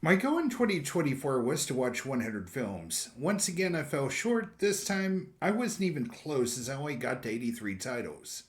My goal in 2024 was to watch 100 films. Once again, I fell short. This time, I wasn't even close as I only got to 83 titles.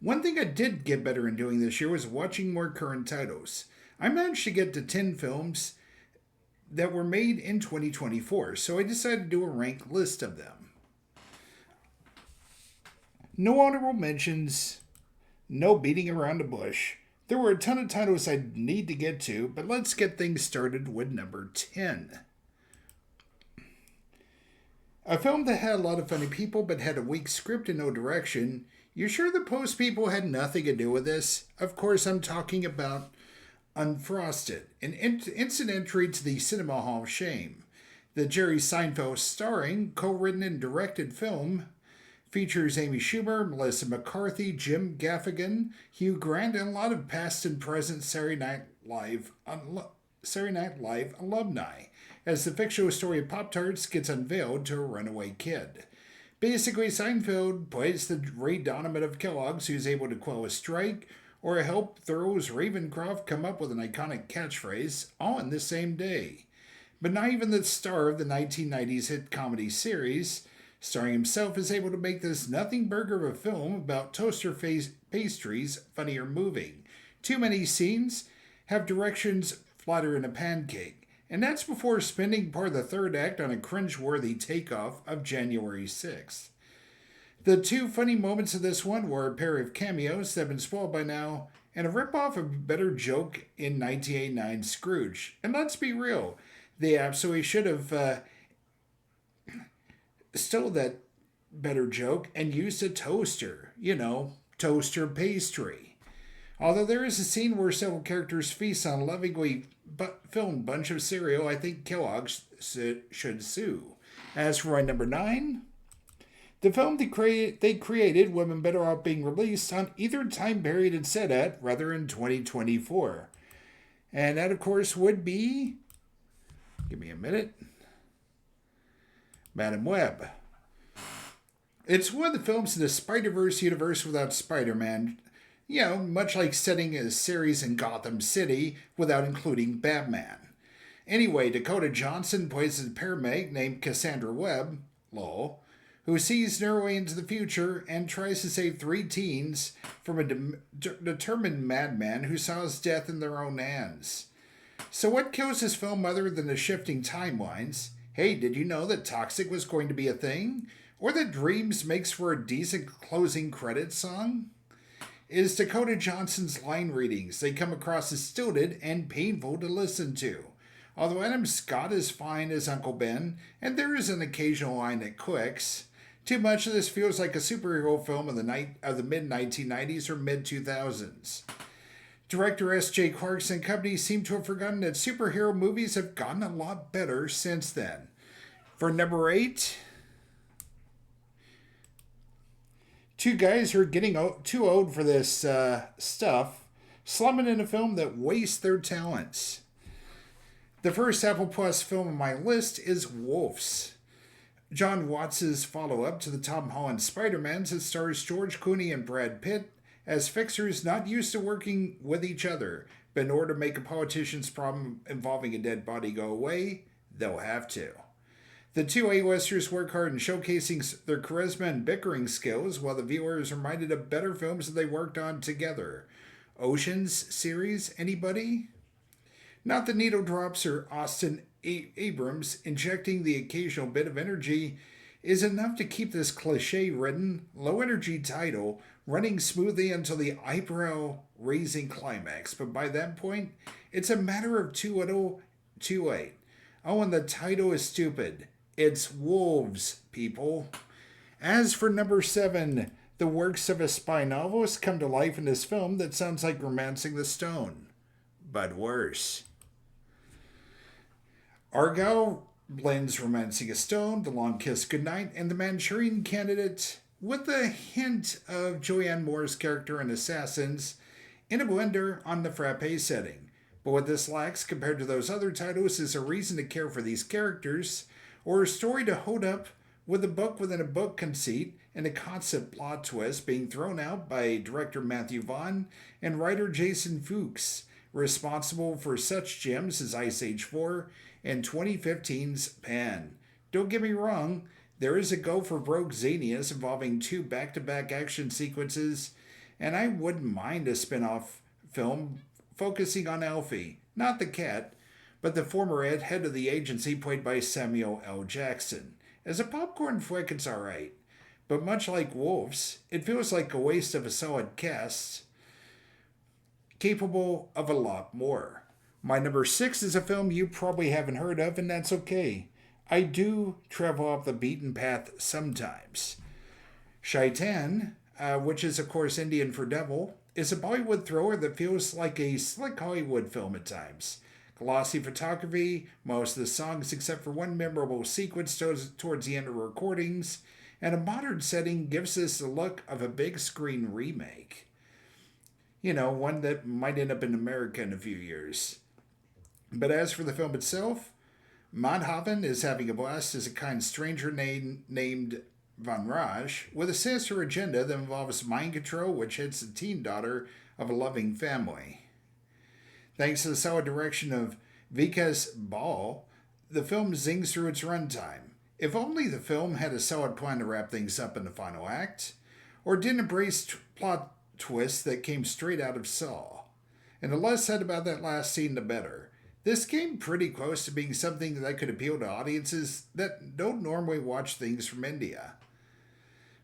One thing I did get better in doing this year was watching more current titles. I managed to get to 10 films that were made in 2024, so I decided to do a ranked list of them. No honorable mentions, no beating around the bush. There were a ton of titles I'd need to get to, but let's get things started with number 10. A film that had a lot of funny people but had a weak script and no direction. You sure the Post people had nothing to do with this? Of course, I'm talking about Unfrosted, an instant entry to the Cinema Hall of Shame. The Jerry Seinfeld starring, co-written and directed film features Amy Schumer, Melissa McCarthy, Jim Gaffigan, Hugh Grant, and a lot of past and present Saturday Night Live alumni, as the fictional story of Pop-Tarts gets unveiled to a runaway kid. Basically, Seinfeld plays the Ray Donovan of Kellogg's, who's able to quell a strike or help Thoreau's Ravencroft come up with an iconic catchphrase, all in the same day. But not even the star of the 1990s hit comedy series, starring himself, is able to make this nothing burger of a film about toaster pastries funny or moving. Too many scenes have directions flatter than a pancake, and that's before spending part of the third act on a cringe-worthy takeoff of January 6th. The two funny moments of this one were a pair of cameos that have been spoiled by now, and a ripoff of a better joke in 1989 Scrooge. And let's be real, they absolutely should have stole that better joke and used a toaster. Toaster pastry. Although there is a scene where several characters feast on a lovingly filmed bunch of cereal, I think Kellogg's should sue. As for my number 9, the film they created would have been better off being released on either time period it's set at, rather in 2024. And that, of course, would be... Give me a minute. Madam Web. It's one of the films in the Spider-Verse universe without Spider-Man. Much like setting a series in Gotham City without including Batman. Anyway, Dakota Johnson plays a paramedic named Cassandra Webb, lol, who sees narrowly into the future and tries to save 3 teens from a determined madman who saw his death in their own hands. So what kills this film other than the shifting timelines? Hey, did you know that Toxic was going to be a thing? Or that Dreams makes for a decent closing credits song? Is Dakota Johnson's line readings. They come across as stilted and painful to listen to. Although Adam Scott is fine as Uncle Ben, and there is an occasional line that clicks, too much of this feels like a superhero film of the mid-1990s or mid-2000s. Director S.J. Clarkson and company seem to have forgotten that superhero movies have gotten a lot better since then. For number 8, two guys who are getting too old for this stuff, slumming in a film that wastes their talents. The first Apple Plus film on my list is Wolves. John Watts' follow-up to the Tom Holland Spider-Man that stars George Clooney and Brad Pitt as fixers not used to working with each other, but in order to make a politician's problem involving a dead body go away, they'll have to. The two A-listers work hard in showcasing their charisma and bickering skills, while the viewer is reminded of better films that they worked on together. Ocean's series, anybody? Not the needle drops or Austin Abrams injecting the occasional bit of energy is enough to keep this cliche-ridden, low-energy title running smoothly until the eyebrow-raising climax. But by that point, it's a matter of too little, too late. Oh, and the title is stupid. It's Wolves, people. As for number 7, the works of a spy novelist come to life in this film that sounds like Romancing the Stone, but worse. Argo blends Romancing a Stone, The Long Kiss Goodnight, and The Manchurian Candidate with a hint of Julianne Moore's character in Assassins in a blender on the frappe setting. But what this lacks compared to those other titles is a reason to care for these characters, or a story to hold up with a book within a book conceit and a constant plot twist being thrown out by director Matthew Vaughn and writer Jason Fuchs, responsible for such gems as Ice Age 4 and 2015's Pan. Don't get me wrong, there is a go for Broke Xenius involving two back to back action sequences, and I wouldn't mind a spin off film focusing on Alfie, not the cat, but the former head of the agency played by Samuel L. Jackson. As a popcorn flick, it's alright, but much like Wolves, it feels like a waste of a solid cast capable of a lot more. My number 6 is a film you probably haven't heard of, and that's okay. I do travel off the beaten path sometimes. Shaitan, which is of course Indian for devil, is a Bollywood thriller that feels like a slick Hollywood film at times. Glossy photography, most of the songs except for one memorable sequence towards the end of recordings, and a modern setting gives us the look of a big screen remake. You know, one that might end up in America in a few years. But as for the film itself, Madhavan is having a blast as a kind stranger named Van Raj with a sinister agenda that involves mind control, which hits the teen daughter of a loving family. Thanks to the solid direction of Vikas Bal, the film zings through its runtime. If only the film had a solid plan to wrap things up in the final act, or didn't embrace plot twists that came straight out of Saw. And the less said about that last scene, the better. This came pretty close to being something that could appeal to audiences that don't normally watch things from India.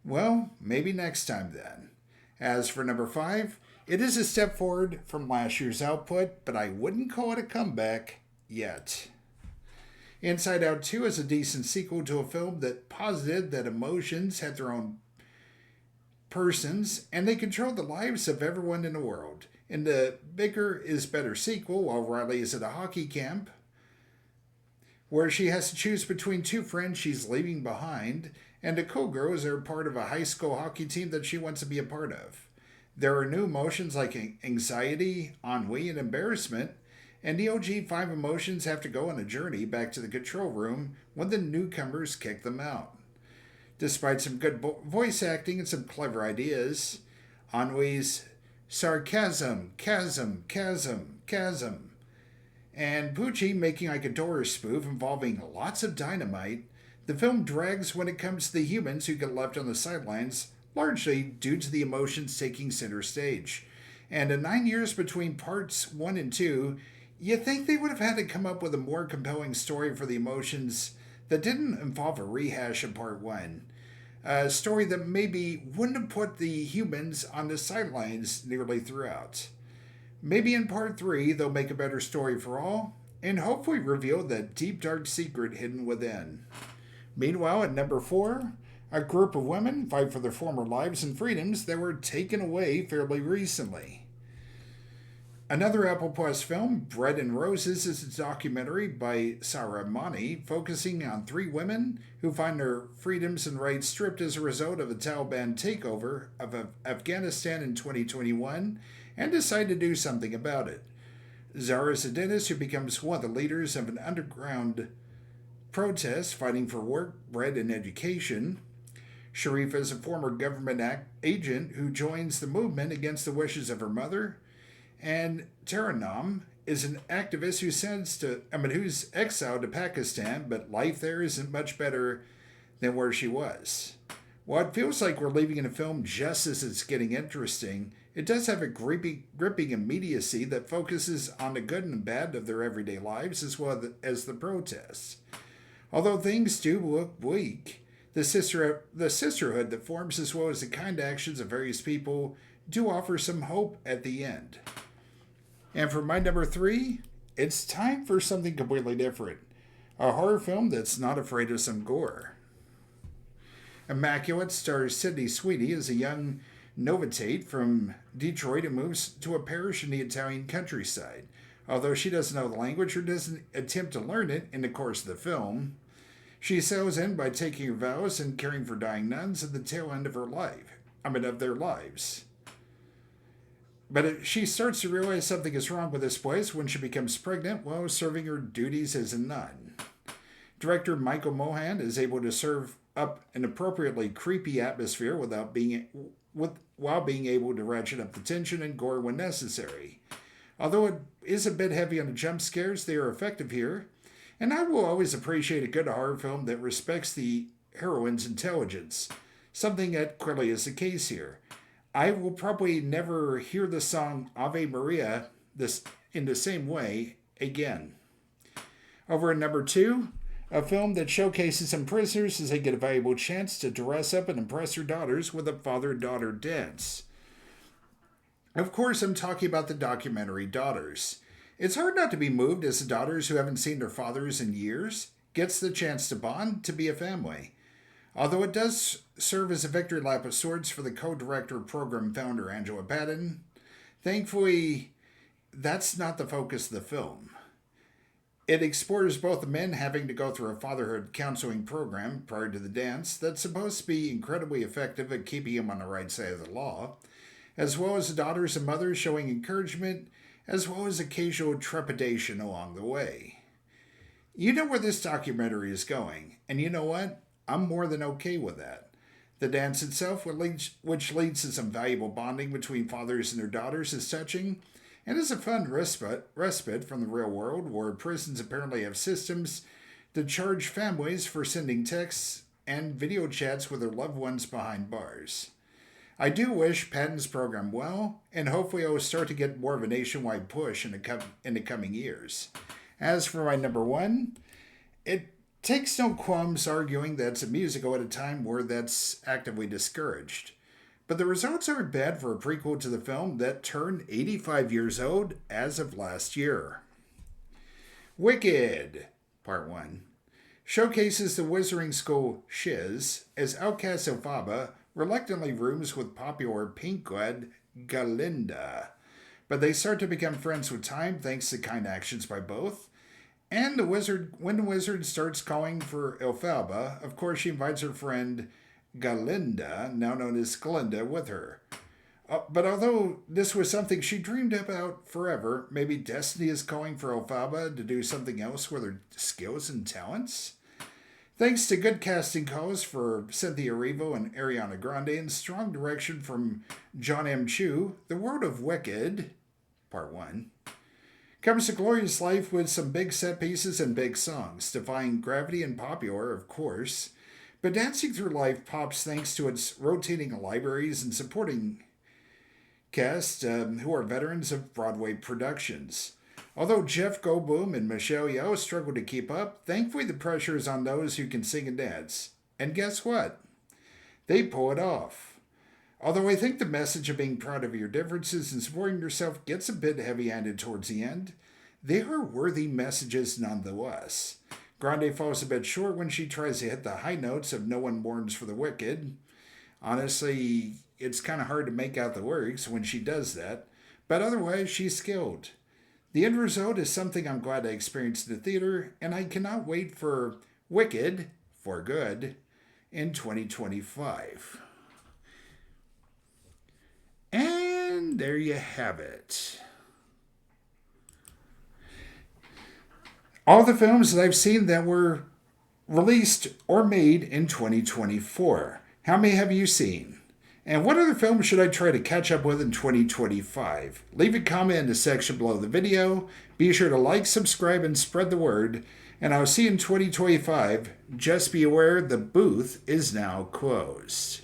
Well, maybe next time then. As for number 5, it is a step forward from last year's output, but I wouldn't call it a comeback yet. Inside Out 2 is a decent sequel to a film that posited that emotions had their own persons and they controlled the lives of everyone in the world. In the bigger is better sequel, while Riley is at a hockey camp where she has to choose between two friends she's leaving behind, and the co-girls are part of a high school hockey team that she wants to be a part of. There are new emotions like anxiety, ennui, and embarrassment, and the OG 5 emotions have to go on a journey back to the control room when the newcomers kick them out. Despite some good voice acting and some clever ideas, ennui's sarcasm, chasm, and Poochie making like a Doris spoof involving lots of dynamite, the film drags when it comes to the humans who get left on the sidelines, largely due to the emotions taking center stage. And in 9 years between parts 1 and 2, you think they would have had to come up with a more compelling story for the emotions that didn't involve a rehash of part 1. A story that maybe wouldn't have put the humans on the sidelines nearly throughout. Maybe in part 3 they'll make a better story for all, and hopefully reveal that deep dark secret hidden within. Meanwhile, at number 4, a group of women fight for their former lives and freedoms that were taken away fairly recently. Another Apple Plus film, Bread and Roses, is a documentary by Sarah Mani focusing on 3 women who find their freedoms and rights stripped as a result of the Taliban takeover of Afghanistan in 2021 and decide to do something about it. Zara is a dentist who becomes one of the leaders of an underground protest fighting for work, bread, and education. Sharifa is a former government agent who joins the movement against the wishes of her mother. And Taranam is an activist who's exiled to Pakistan, but life there isn't much better than where she was. While it feels like we're leaving in a film just as it's getting interesting, it does have a gripping immediacy that focuses on the good and bad of their everyday lives as well as the protests. Although things do look bleak, the sisterhood that forms as well as the kind actions of various people do offer some hope at the end. And for my number 3, it's time for something completely different. A horror film that's not afraid of some gore. Immaculate stars Sydney Sweeney as a young novitate from Detroit who moves to a parish in the Italian countryside. Although she doesn't know the language or doesn't attempt to learn it in the course of the film, she settles in by taking her vows and caring for dying nuns at the tail end of their lives. But she starts to realize something is wrong with this place when she becomes pregnant while serving her duties as a nun. Director Michael Mohan is able to serve up an appropriately creepy atmosphere while being able to ratchet up the tension and gore when necessary. Although it is a bit heavy on the jump scares, they are effective here. And I will always appreciate a good horror film that respects the heroine's intelligence, something that clearly is the case here. I will probably never hear the song Ave Maria this in the same way again. Over at number 2, a film that showcases some prisoners as they get a valuable chance to dress up and impress their daughters with a father-daughter dance. Of course, I'm talking about the documentary Daughters. It's hard not to be moved as the daughters who haven't seen their fathers in years gets the chance to bond to be a family. Although it does serve as a victory lap of sorts for the co-director program founder Angela Patton, thankfully, that's not the focus of the film. It explores both the men having to go through a fatherhood counseling program prior to the dance that's supposed to be incredibly effective at keeping him on the right side of the law, as well as the daughters and mothers showing encouragement, as well as occasional trepidation along the way. You know where this documentary is going, and you know what? I'm more than okay with that. The dance itself, which leads to some valuable bonding between fathers and their daughters, is touching, and is a fun respite from the real world, where prisons apparently have systems to charge families for sending texts and video chats with their loved ones behind bars. I do wish Patton's program well, and hopefully it will start to get more of a nationwide push in the coming years. As for my number 1, it takes no qualms arguing that it's a musical at a time where that's actively discouraged. But the results aren't bad for a prequel to the film that turned 85 years old as of last year. Wicked, Part 1, showcases the Wizarding School Shiz as outcast Elphaba reluctantly rooms with popular pink-clad Galinda. But they start to become friends with time thanks to kind actions by both. And when the wizard starts calling for Elphaba, of course she invites her friend Galinda, now known as Glinda, with her. But although this was something she dreamed about forever, maybe destiny is calling for Elphaba to do something else with her skills and talents? Thanks to good casting calls for Cynthia Erivo and Ariana Grande and strong direction from John M. Chu, the world of Wicked, Part 1, comes to glorious life with some big set pieces and big songs, defying gravity and popular, of course, but Dancing Through Life pops thanks to its rotating libraries and supporting cast who are veterans of Broadway productions. Although Jeff Goldblum and Michelle Yeoh struggle to keep up, thankfully the pressure is on those who can sing and dance. And guess what? They pull it off. Although I think the message of being proud of your differences and supporting yourself gets a bit heavy-handed towards the end, they are worthy messages nonetheless. Grande falls a bit short when she tries to hit the high notes of No One Mourns for the Wicked. Honestly, it's kind of hard to make out the lyrics when she does that, but otherwise she's skilled. The end result is something I'm glad I experienced in the theater, and I cannot wait for Wicked, for good, in 2025. And there you have it. All the films that I've seen that were released or made in 2024. How many have you seen? And what other films should I try to catch up with in 2025? Leave a comment in the section below the video. Be sure to like, subscribe, and spread the word. And I'll see you in 2025. Just be aware the booth is now closed.